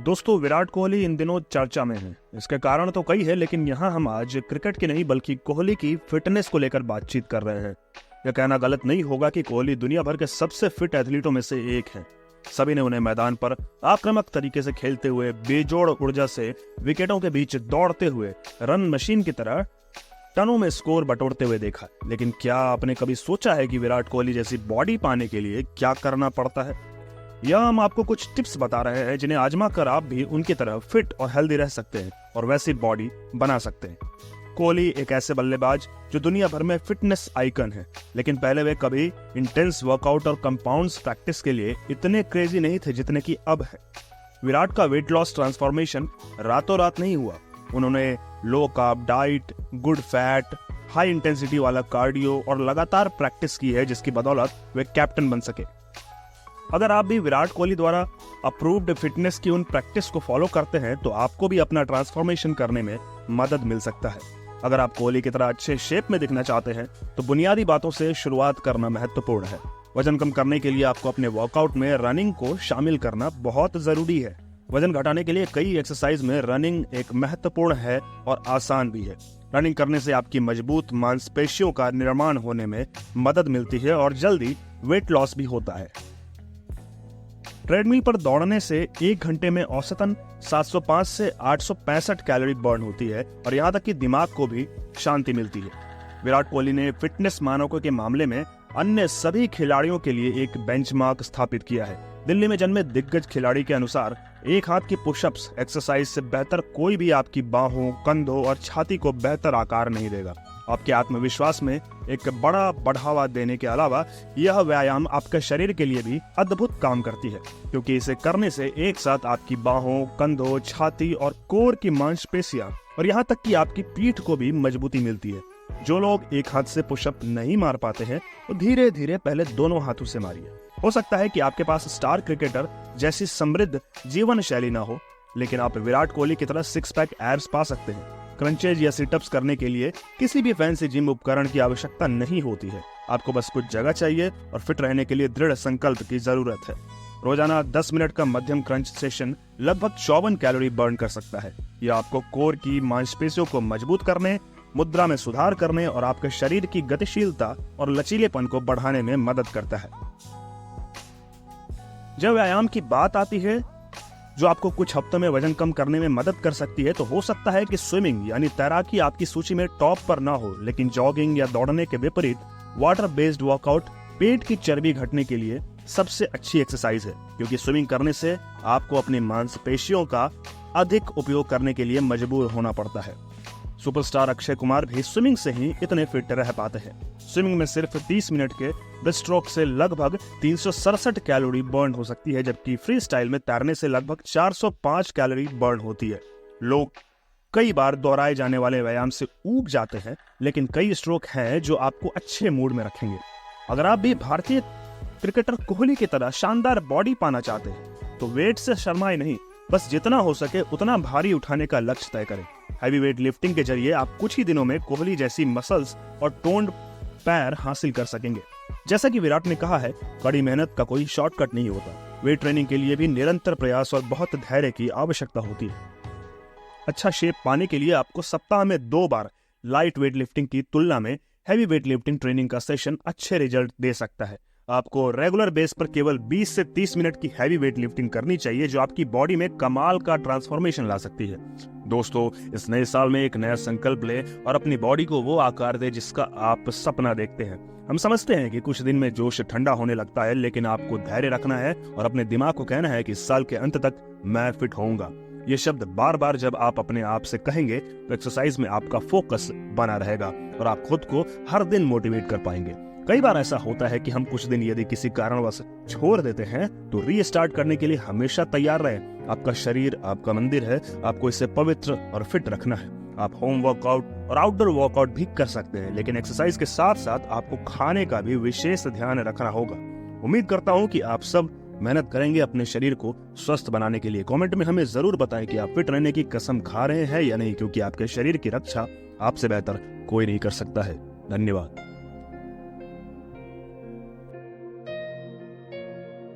दोस्तों, विराट कोहली इन दिनों चर्चा में है। इसके कारण तो कई है, लेकिन यहाँ हम आज क्रिकेट की नहीं बल्कि कोहली की फिटनेस को लेकर बातचीत कर रहे हैं। यह कहना गलत नहीं होगा कि कोहली दुनिया भर के सबसे फिट एथलीटों में से एक है। सभी ने उन्हें मैदान पर आक्रामक तरीके से खेलते हुए, बेजोड़ ऊर्जा से विकेटों के बीच दौड़ते हुए, रन मशीन की तरह टनों में स्कोर बटोरते हुए देखा। लेकिन क्या आपने कभी सोचा है कि विराट कोहली जैसी बॉडी पाने के लिए क्या करना पड़ता है? यह हम आपको कुछ टिप्स बता रहे हैं जिन्हें आजमा कर आप भी उनकी तरह फिट और हेल्दी रह सकते हैं और वैसी बॉडी बना सकते हैं। कोहली एक ऐसे बल्लेबाज जो दुनिया भर में फिटनेस आइकन है, लेकिन पहले वे कभी इंटेंस वर्कआउट और कंपाउंड्स प्रैक्टिस के लिए इतने क्रेजी नहीं थे जितने कि अब है। विराट का वेट लॉस ट्रांसफॉर्मेशन रातों रात नहीं हुआ। उन्होंने low carb diet, good fat, high intensity वाला कार्डियो और लगातार प्रैक्टिस की है, जिसकी बदौलत वे कैप्टन बन सके। अगर आप भी विराट कोहली द्वारा अप्रूव्ड फिटनेस की उन प्रैक्टिस को फॉलो करते हैं तो आपको भी अपना ट्रांसफॉर्मेशन करने में मदद मिल सकता है। अगर आप कोहली की तरह अच्छे शेप में दिखना चाहते हैं तो बुनियादी बातों से शुरुआत करना महत्वपूर्ण है। वजन कम करने के लिए आपको अपने वर्कआउट में रनिंग को शामिल करना बहुत जरूरी है। वजन घटाने के लिए कई एक्सरसाइज में रनिंग एक महत्वपूर्ण है और आसान भी है। रनिंग करने से आपकी मजबूत मांसपेशियों का निर्माण होने में मदद मिलती है और जल्दी वेट लॉस भी होता है। ट्रेडमिल पर दौड़ने से 1 घंटे में औसतन 705 से 865 कैलोरी बर्न होती है और यहाँ तक कि दिमाग को भी शांति मिलती है। विराट कोहली ने फिटनेस मानकों के मामले में अन्य सभी खिलाड़ियों के लिए एक बेंचमार्क स्थापित किया है। दिल्ली में जन्मे दिग्गज खिलाड़ी के अनुसार एक हाथ की पुशअप्स एक्सरसाइज से बेहतर कोई भी आपकी बाहों, कंधों और छाती को बेहतर आकार नहीं देगा। आपके आत्मविश्वास में एक बड़ा बढ़ावा देने के अलावा यह व्यायाम आपके शरीर के लिए भी अद्भुत काम करती है, क्योंकि इसे करने से एक साथ आपकी बाहों, कंधों, छाती और कोर की मांसपेशियां और यहाँ तक कि आपकी पीठ को भी मजबूती मिलती है। जो लोग एक हाथ से पुशअप नहीं मार पाते हैं तो धीरे धीरे पहले दोनों हाथों से मारिए। हो सकता है कि आपके पास स्टार क्रिकेटर जैसी समृद्ध जीवन शैली ना हो, लेकिन आप विराट कोहली की तरह 6 पैक एब्स पा सकते हैं। क्रंचेज या सिटअप्स करने के लिए किसी भी फैंसी जिम उपकरण की आवश्यकता नहीं होती है। आपको बस कुछ जगह चाहिए और फिट रहने के लिए दृढ़ संकल्प की जरूरत है। रोजाना 10 मिनट का मध्यम क्रंच सेशन लगभग 54 कैलोरी बर्न कर सकता है। यह आपको कोर की मांसपेशियों को मजबूत करने, मुद्रा में सुधार करने और आपके शरीर की गतिशीलता और लचीलेपन को बढ़ाने में मदद करता है। जब व्यायाम की बात आती है जो आपको कुछ हफ्तों में वजन कम करने में मदद कर सकती है, तो हो सकता है कि स्विमिंग यानी तैराकी आपकी सूची में टॉप पर ना हो, लेकिन जॉगिंग या दौड़ने के विपरीत वाटर बेस्ड वर्कआउट पेट की चर्बी घटने के लिए सबसे अच्छी एक्सरसाइज है, क्योंकि स्विमिंग करने से आपको अपनी मांसपेशियों का अधिक उपयोग करने के लिए मजबूर होना पड़ता है। सुपरस्टार अक्षय कुमार भी स्विमिंग से ही इतने फिट रह पाते हैं। स्विमिंग में सिर्फ 30 मिनट के ब्रेस्टस्ट्रोक से लगभग 367 कैलोरी बर्न हो सकती है, जबकि फ्री स्टाइल में तैरने से लगभग 405 कैलोरी बर्न होती है। लोग कई बार दोहराए जाने वाले व्यायाम से ऊब जाते हैं, लेकिन कई स्ट्रोक हैं जो आपको अच्छे मूड में रखेंगे। अगर आप भी भारतीय क्रिकेटर कोहली की तरह शानदार बॉडी पाना चाहते हैं तो वेट से शर्माए नहीं, बस जितना हो सके उतना भारी उठाने का लक्ष्य तय करें। हैवी वेट लिफ्टिंग के जरिए आप कुछ ही दिनों में कोहली जैसी मसल्स और टोन्ड पैर हासिल कर सकेंगे। जैसा कि विराट ने कहा है, कड़ी मेहनत का कोई शॉर्टकट नहीं होता। वेट ट्रेनिंग के लिए भी निरंतर प्रयास और बहुत धैर्य की आवश्यकता होती है। अच्छा शेप पाने के लिए आपको सप्ताह में 2 बार लाइट वेट लिफ्टिंग की तुलना में हैवी वेट लिफ्टिंग ट्रेनिंग का सेशन अच्छे रिजल्ट दे सकता है। आपको रेगुलर बेस पर केवल 20 से 30 मिनट की हैवी वेट लिफ्टिंग करनी चाहिए, जो आपकी बॉडी में कमाल का ट्रांसफॉर्मेशन ला सकती है। दोस्तों, इस नए साल में एक नया संकल्प ले और अपनी बॉडी को वो आकार दे जिसका आप सपना देखते हैं। हम समझते हैं कि कुछ दिन में जोश ठंडा होने लगता है, लेकिन आपको धैर्य रखना है और अपने दिमाग को कहना है कि इस साल के अंत तक मैं फिट होऊंगा। ये शब्द बार बार जब आप अपने आप से कहेंगे तो एक्सरसाइज में आपका फोकस बना रहेगा और आप खुद को हर दिन मोटिवेट कर पाएंगे। कई बार ऐसा होता है कि हम कुछ दिन यदि किसी कारणवश छोड़ देते हैं तो रीस्टार्ट करने के लिए हमेशा तैयार रहें। आपका शरीर आपका मंदिर है, आपको इसे पवित्र और फिट रखना है। आप होम वर्कआउट और आउटडोर वर्कआउट भी कर सकते हैं, लेकिन एक्सरसाइज के साथ साथ आपको खाने का भी विशेष ध्यान रखना होगा। उम्मीद करता हूँ कि आप सब मेहनत करेंगे अपने शरीर को स्वस्थ बनाने के लिए। कमेंट में हमें जरूर बताएं कि आप फिट रहने की कसम खा रहे हैं या नहीं, क्योंकि आपके शरीर की रक्षा आपसे बेहतर कोई नहीं कर सकता है। धन्यवाद।